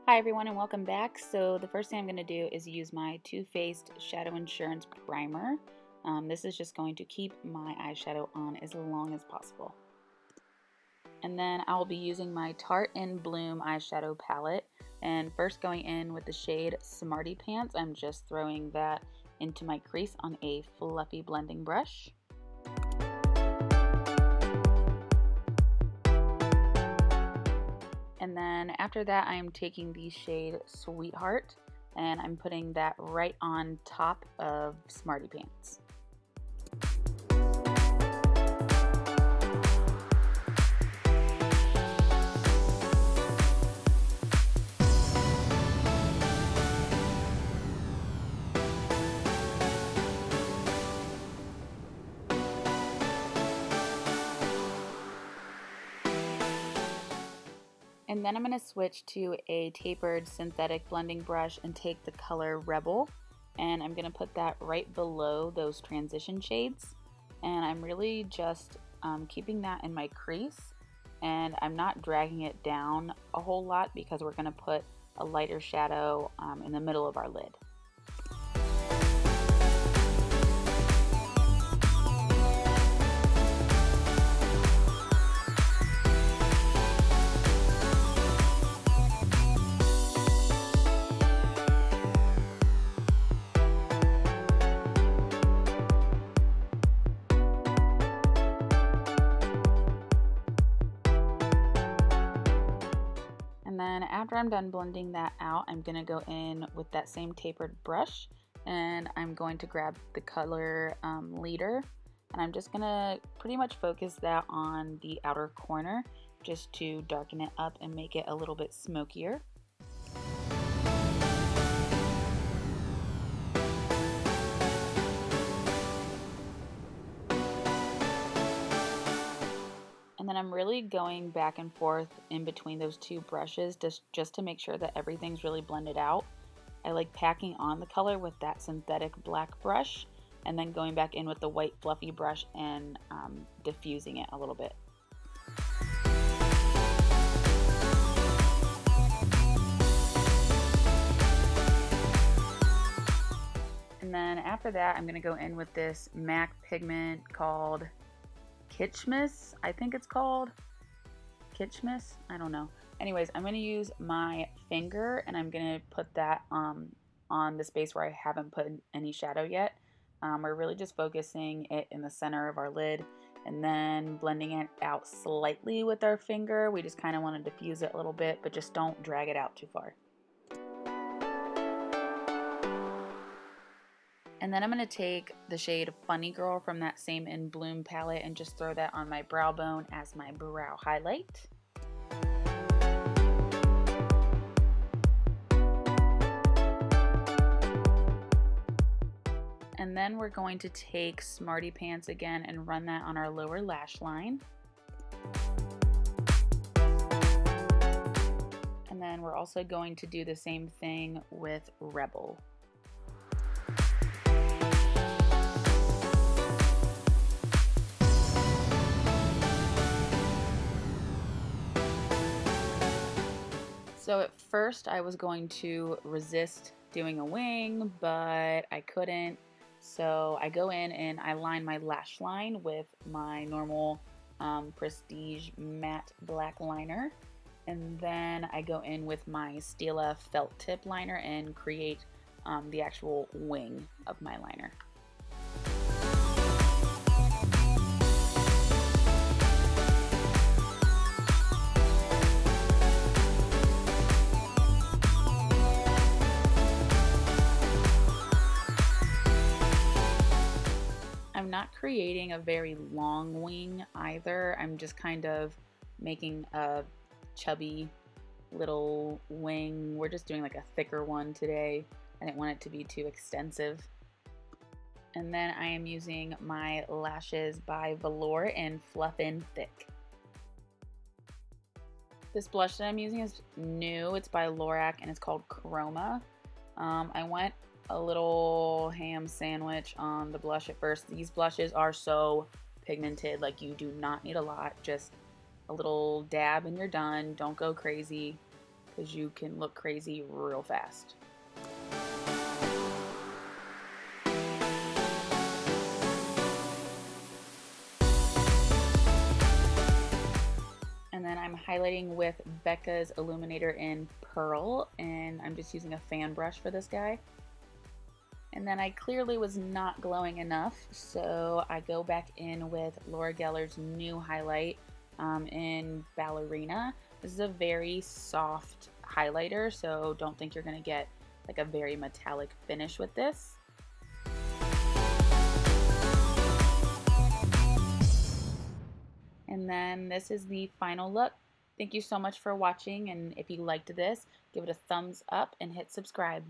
Hi everyone and welcome back. So the first thing I'm going to do is use my Too Faced Shadow Insurance Primer. This is just going to keep my eyeshadow on as long as possible. And then I'll be using my Tarte in Bloom eyeshadow palette. And first going in with the shade Smarty Pants, I'm just throwing that into my crease on a fluffy blending brush. And then after that, I'm taking the shade Sweetheart and I'm putting that right on top of Smarty Pants. And then I'm going to switch to a tapered synthetic blending brush and take the color Rebel, and I'm going to put that right below those transition shades, and I'm really just keeping that in my crease, and I'm not dragging it down a whole lot because we're going to put a lighter shadow in the middle of our lid. And then after I'm done blending that out, I'm going to go in with that same tapered brush and I'm going to grab the color Leader, and I'm just going to pretty much focus that on the outer corner just to darken it up and make it a little bit smokier. And then I'm really going back and forth in between those two brushes just to make sure that everything's really blended out. I like packing on the color with that synthetic black brush and then going back in with the white fluffy brush and diffusing it a little bit. And then after that, I'm going to go in with this MAC pigment called Kitsches, I think it's called. Kitsches? I don't know. Anyways, I'm going to use my finger and I'm going to put that on the space where I haven't put any shadow yet. We're really just focusing it in the center of our lid and then blending it out slightly with our finger. We just kind of want to diffuse it a little bit, but just don't drag it out too far. And then I'm going to take the shade Funny Girl from that same In Bloom palette and just throw that on my brow bone as my brow highlight. And then we're going to take Smarty Pants again and run that on our lower lash line. And then we're also going to do the same thing with Rebel. So at first I was going to resist doing a wing, but I couldn't. So I go in and I line my lash line with my normal Prestige matte black liner. And then I go in with my Stila felt tip liner and create the actual wing of my liner. I'm not creating a very long wing either. I'm just kind of making a chubby little wing. We're just doing like a thicker one today. I didn't want it to be too extensive. And then I am using my lashes by Velour in Fluffin Thick. This blush that I'm using is new. It's by Lorac and it's called Chroma. I went a little ham sandwich on the blush at first. These blushes are so pigmented, like you do not need a lot, just a little dab and you're done. Don't go crazy. because you can look crazy real fast. And then I'm highlighting with Becca's Illuminator in Pearl, and I'm just using a fan brush for this guy. And then I clearly was not glowing enough, so I go back in with Laura Geller's new highlight in Ballerina. This is a very soft highlighter, so don't think you're going to get like a very metallic finish with this. And then this is the final look. Thank you so much for watching, and if you liked this, give it a thumbs up and hit subscribe.